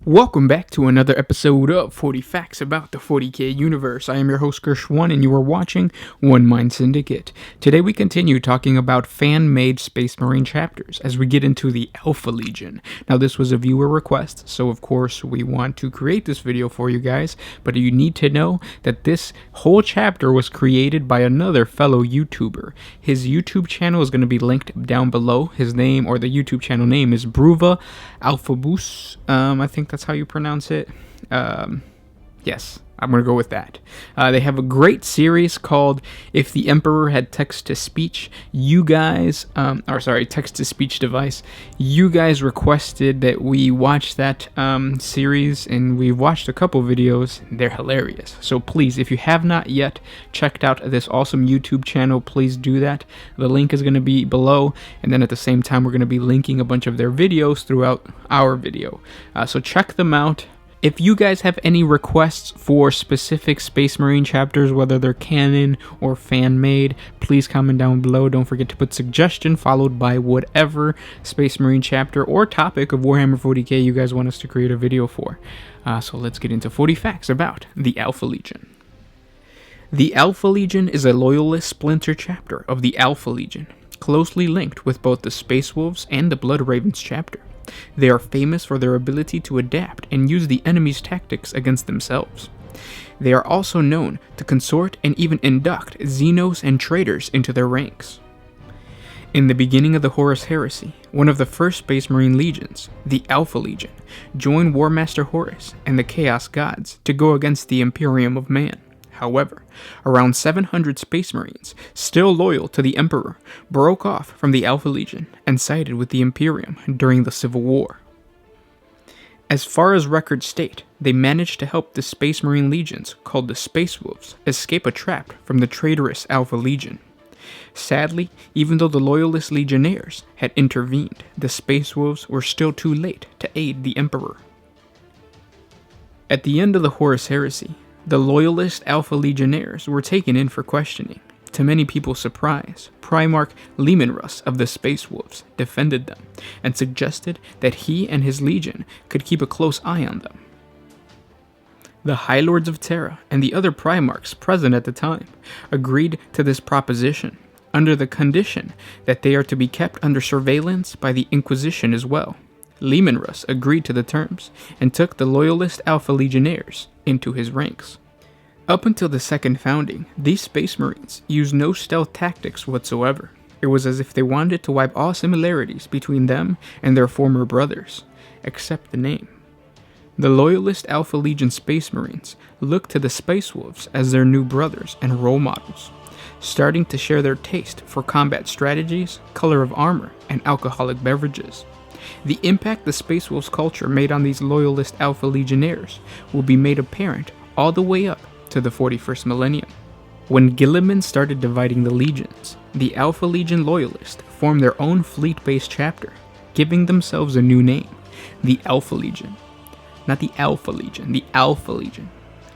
Welcome back to another episode of 40 Facts about the 40K universe. I am your host, Gersh1, and you are watching One Mind Syndicate. Today we continue talking about fan-made Space Marine chapters as we get into the Alpha Legion. Now this was a viewer request, so of course we want to create this video for you guys, but you need to know that this whole chapter was created by another fellow YouTuber. His YouTube channel is going to be linked down below. His name, or the YouTube channel name, is Bruva Alphabus. I think that's how you pronounce it. Yes, I'm going to go with that. They have a great series called If the Emperor Had Text-to-Speech. You guys, text-to-speech device. You guys requested that we watch that series, and we've watched a couple videos. They're hilarious. So please, if you have not yet checked out this awesome YouTube channel, please do that. The link is going to be below, and then at the same time, we're going to be linking a bunch of their videos throughout our video. So check them out. If you guys have any requests for specific Space Marine chapters, whether they're canon or fan-made, please comment down below. Don't forget to put suggestion followed by whatever Space Marine chapter or topic of Warhammer 40K you guys want us to create a video for. So let's get into 40 facts about the Alpha Legion. The Alpha Legion is a loyalist splinter chapter of the Alpha Legion, closely linked with both the Space Wolves and the Blood Ravens chapter. They are famous for their ability to adapt and use the enemy's tactics against themselves. They are also known to consort and even induct Xenos and traitors into their ranks. In the beginning of the Horus Heresy, one of the first Space Marine legions, the Alpha Legion, joined War Master Horus and the Chaos Gods to go against the Imperium of Man. However, around 700 Space Marines, still loyal to the Emperor, broke off from the Alpha Legion and sided with the Imperium during the Civil War. As far as records state, they managed to help the Space Marine legions, called the Space Wolves, escape a trap from the traitorous Alpha Legion. Sadly, even though the Loyalist Legionnaires had intervened, the Space Wolves were still too late to aid the Emperor. At the end of the Horus Heresy, the Loyalist Alpha Legionnaires were taken in for questioning. To many people's surprise, Primarch Lemanrus of the Space Wolves defended them and suggested that he and his legion could keep a close eye on them. The High Lords of Terra and the other Primarchs present at the time agreed to this proposition, under the condition that they are to be kept under surveillance by the Inquisition as well. Lemanrus agreed to the terms and took the Loyalist Alpha Legionnaires into his ranks. Up until the second founding, these Space Marines used no stealth tactics whatsoever. It was as if they wanted to wipe all similarities between them and their former brothers, except the name. The Loyalist Alpha Legion Space Marines looked to the Space Wolves as their new brothers and role models, starting to share their taste for combat strategies, color of armor, and alcoholic beverages. The impact the Space Wolves culture made on these Loyalist Alpha Legionnaires will be made apparent all the way up to the 41st millennium. When Gilliman started dividing the legions, the Alpha Legion Loyalists formed their own fleet-based chapter, giving themselves a new name, the Alpha Legion. Not the Alpha Legion, the Alpha Legion.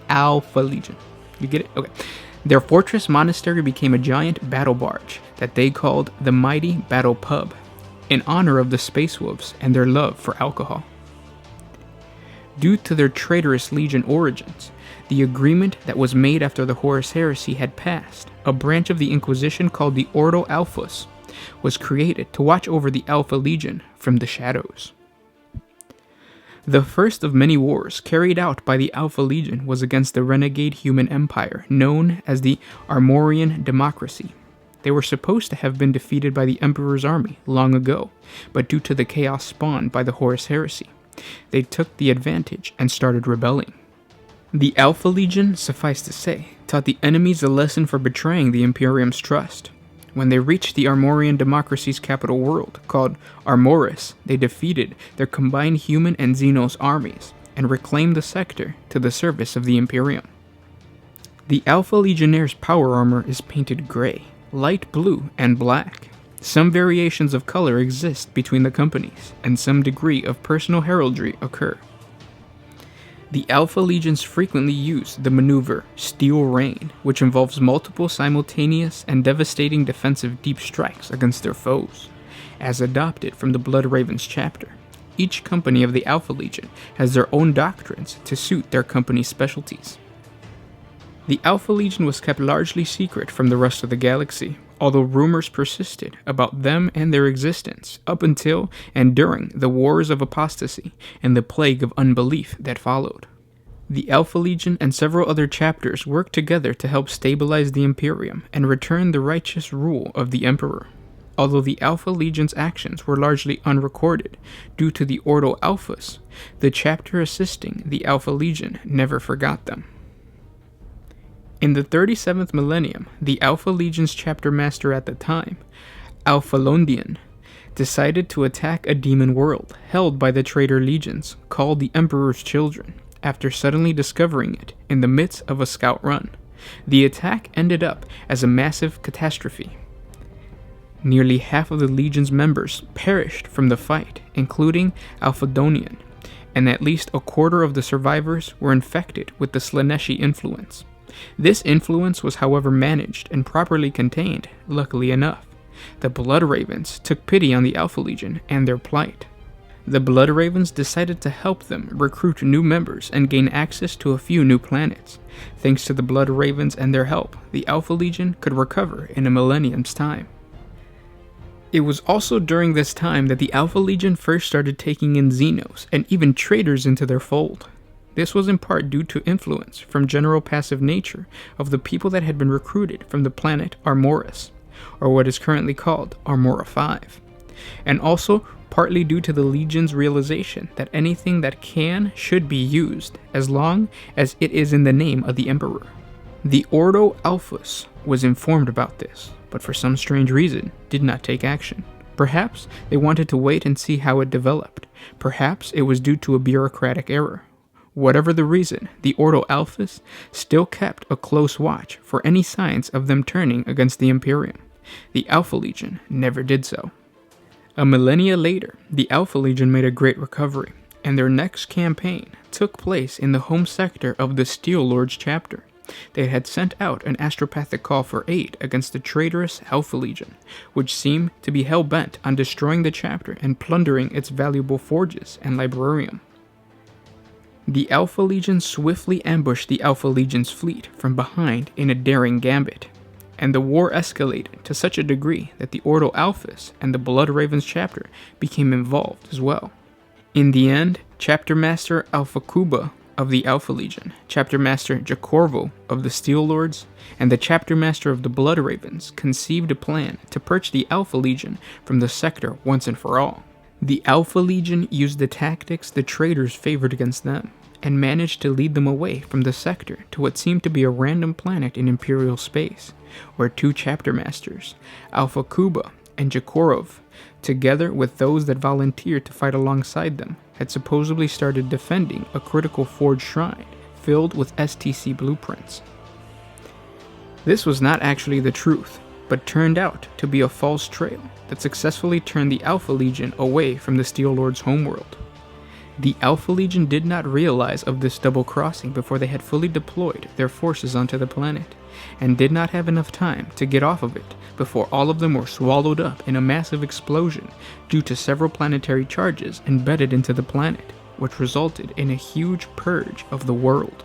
Alpha Legion. You get it? Okay. Their fortress monastery became a giant battle barge that they called the Mighty Battle Pub, in honor of the Space Wolves and their love for alcohol. Due to their traitorous legion origins, the agreement that was made after the Horus Heresy had passed, a branch of the Inquisition called the Ordo Alphus, was created to watch over the Alpha Legion from the shadows. The first of many wars carried out by the Alpha Legion was against the renegade human empire known as the Armorian Democracy. They were supposed to have been defeated by the Emperor's army long ago, but due to the chaos spawned by the Horus Heresy, they took the advantage and started rebelling. The Alpha Legion, suffice to say, taught the enemies a lesson for betraying the Imperium's trust. When they reached the Armorian Democracy's capital world, called Armoris, they defeated their combined human and Xenos armies and reclaimed the sector to the service of the Imperium. The Alpha Legionnaire's power armor is painted gray, light blue, and black. Some variations of color exist between the companies, and some degree of personal heraldry occur. The Alpha Legions frequently use the maneuver Steel Rain, which involves multiple simultaneous and devastating defensive deep strikes against their foes, as adopted from the Blood Ravens chapter. Each company of the Alpha Legion has their own doctrines to suit their company's specialties. The Alpha Legion was kept largely secret from the rest of the galaxy, although rumors persisted about them and their existence up until and during the Wars of Apostasy and the Plague of Unbelief that followed. The Alpha Legion and several other chapters worked together to help stabilize the Imperium and return the righteous rule of the Emperor. Although the Alpha Legion's actions were largely unrecorded due to the Ordo Alphas, the chapter assisting the Alpha Legion never forgot them. In the 37th millennium, the Alpha Legion's chapter master at the time, Alpha Londian, decided to attack a demon world held by the traitor legions called the Emperor's Children, after suddenly discovering it in the midst of a scout run. The attack ended up as a massive catastrophe. Nearly half of the Legion's members perished from the fight, including Alpha Donian, and at least a quarter of the survivors were infected with the Slaneshi influence. This influence was, however, managed and properly contained, luckily enough. The Blood Ravens took pity on the Alpha Legion and their plight. The Blood Ravens decided to help them recruit new members and gain access to a few new planets. Thanks to the Blood Ravens and their help, the Alpha Legion could recover in a millennium's time. It was also during this time that the Alpha Legion first started taking in Xenos and even traitors into their fold. This was in part due to influence from general passive nature of the people that had been recruited from the planet Armoris, or what is currently called Armora 5, and also partly due to the Legion's realization that anything that should be used as long as it is in the name of the Emperor. The Ordo Alphas was informed about this, but for some strange reason did not take action. Perhaps they wanted to wait and see how it developed. Perhaps it was due to a bureaucratic error. Whatever the reason, the Ordo Alphas still kept a close watch for any signs of them turning against the Imperium. The Alpha Legion never did so. A millennia later, the Alpha Legion made a great recovery, and their next campaign took place in the home sector of the Steel Lords chapter. They had sent out an astropathic call for aid against the traitorous Alpha Legion, which seemed to be hell-bent on destroying the chapter and plundering its valuable forges and librarium. The Alpha Legion swiftly ambushed the Alpha Legion's fleet from behind in a daring gambit, and the war escalated to such a degree that the Ordo Alphas and the Blood Ravens chapter became involved as well. In the end, Chapter Master Alpha Kuba of the Alpha Legion, Chapter Master Jacorvo of the Steel Lords, and the Chapter Master of the Blood Ravens conceived a plan to purge the Alpha Legion from the sector once and for all. The Alpha Legion used the tactics the traitors favored against them, and managed to lead them away from the sector to what seemed to be a random planet in Imperial space, where two chapter masters, Alpha Kuba and Jakorov, together with those that volunteered to fight alongside them, had supposedly started defending a critical forged shrine filled with STC blueprints. This was not actually the truth, but turned out to be a false trail that successfully turned the Alpha Legion away from the Steel Lord's homeworld. The Alpha Legion did not realize of this double crossing before they had fully deployed their forces onto the planet, and did not have enough time to get off of it before all of them were swallowed up in a massive explosion due to several planetary charges embedded into the planet, which resulted in a huge purge of the world.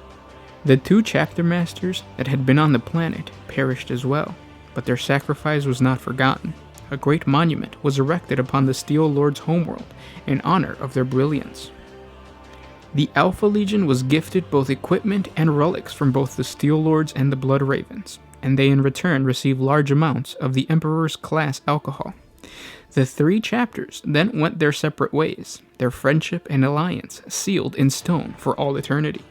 The two chapter masters that had been on the planet perished as well, but their sacrifice was not forgotten. A great monument was erected upon the Steel Lord's homeworld in honor of their brilliance. The Alpha Legion was gifted both equipment and relics from both the Steel Lords and the Blood Ravens, and they in return received large amounts of the Emperor's class alcohol. The three chapters then went their separate ways, their friendship and alliance sealed in stone for all eternity.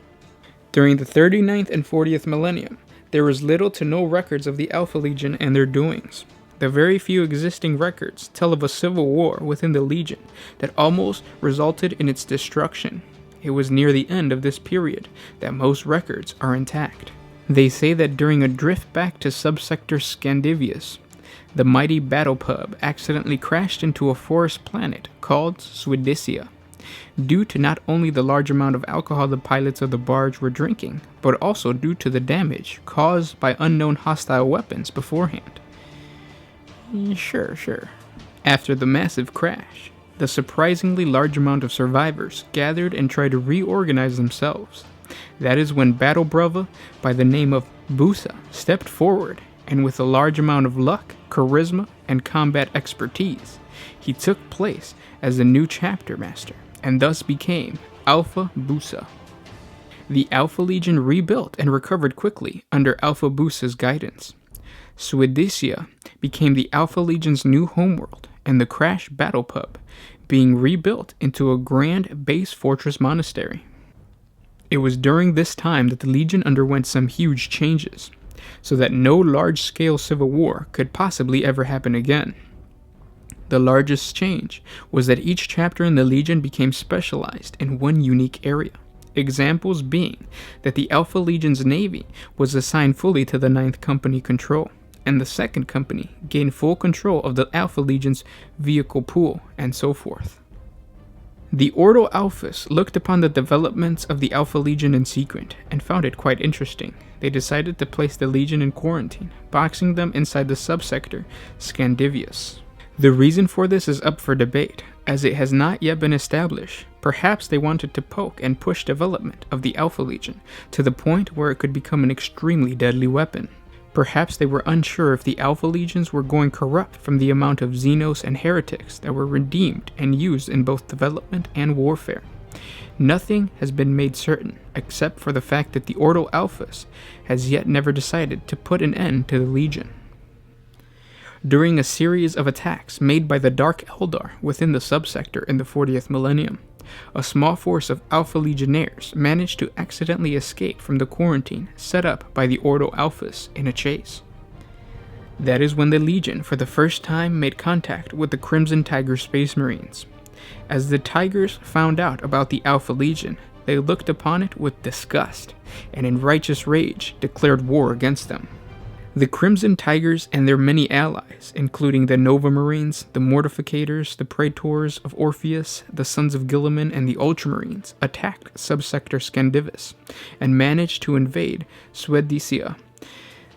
During the 39th and 40th millennium, there was little to no records of the Alpha Legion and their doings. The very few existing records tell of a civil war within the Legion that almost resulted in its destruction. It was near the end of this period that most records are intact. They say that during a drift back to subsector Scandivius, the mighty battle pub accidentally crashed into a forest planet called Swedicia, due to not only the large amount of alcohol the pilots of the barge were drinking, but also due to the damage caused by unknown hostile weapons beforehand. Sure. After the massive crash, the surprisingly large amount of survivors gathered and tried to reorganize themselves. That is when battle brother by the name of Busa stepped forward, and with a large amount of luck, charisma, and combat expertise, he took place as the new chapter master, and thus became Alfa Busa. The Alpha Legion rebuilt and recovered quickly under Alfa Busa's guidance. Suedecia became the Alpha Legion's new homeworld, and the Crash Battle Pub being rebuilt into a grand base fortress monastery. It was during this time that the Legion underwent some huge changes, so that no large-scale civil war could possibly ever happen again. The largest change was that each chapter in the Legion became specialized in one unique area. Examples being that the Alpha Legion's Navy was assigned fully to the 9th Company control, and the 2nd Company gained full control of the Alpha Legion's vehicle pool, and so forth. The Ordo Alphas looked upon the developments of the Alpha Legion in secret, and found it quite interesting. They decided to place the Legion in quarantine, boxing them inside the subsector Scandivius. The reason for this is up for debate, as it has not yet been established. Perhaps they wanted to poke and push development of the Alpha Legion to the point where it could become an extremely deadly weapon. Perhaps they were unsure if the Alpha Legions were going corrupt from the amount of Xenos and heretics that were redeemed and used in both development and warfare. Nothing has been made certain, except for the fact that the Ordo Alphas has yet never decided to put an end to the Legion. During a series of attacks made by the Dark Eldar within the subsector in the 40th millennium, a small force of Alpha Legionnaires managed to accidentally escape from the quarantine set up by the Ordo Alphas in a chase. That is when the Legion for the first time made contact with the Crimson Tiger Space Marines. As the Tigers found out about the Alpha Legion, they looked upon it with disgust, and in righteous rage declared war against them. The Crimson Tigers and their many allies, including the Nova Marines, the Mortificators, the Praetors of Orpheus, the Sons of Guilliman, and the Ultramarines, attacked subsector Scandivis and managed to invade Suedecia.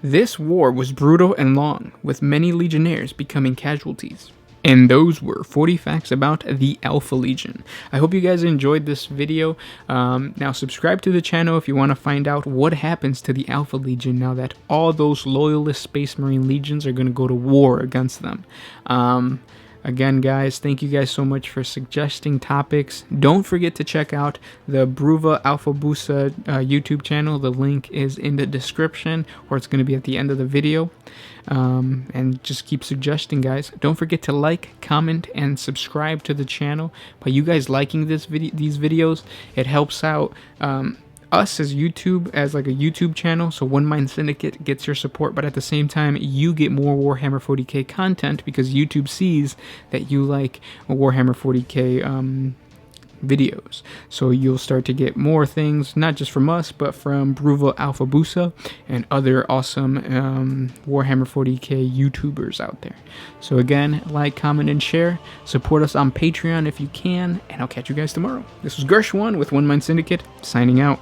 This war was brutal and long, with many Legionnaires becoming casualties. And those were 40 facts about the Alpha Legion. I hope you guys enjoyed this video. Now subscribe to the channel if you want to find out what happens to the Alpha Legion now that all those loyalist Space Marine Legions are going to go to war against them. Again, guys, thank you guys so much for suggesting topics. Don't forget to check out the Bruva Alpha Busa YouTube channel. The link is in the description, or it's going to be at the end of the video. And just keep suggesting, guys. Don't forget to like, comment, and subscribe to the channel. By you guys liking these videos, it helps out us as YouTube, as like a YouTube channel, so One Mind Syndicate gets your support, but at the same time you get more Warhammer 40K content because YouTube sees that you like Warhammer 40K videos. So you'll start to get more things, not just from us, but from Bruva Alpha Busa and other awesome Warhammer 40K YouTubers out there. So again, like, comment, and share. Support us on Patreon if you can, and I'll catch you guys tomorrow. This was Gershwan with One Mind Syndicate, signing out.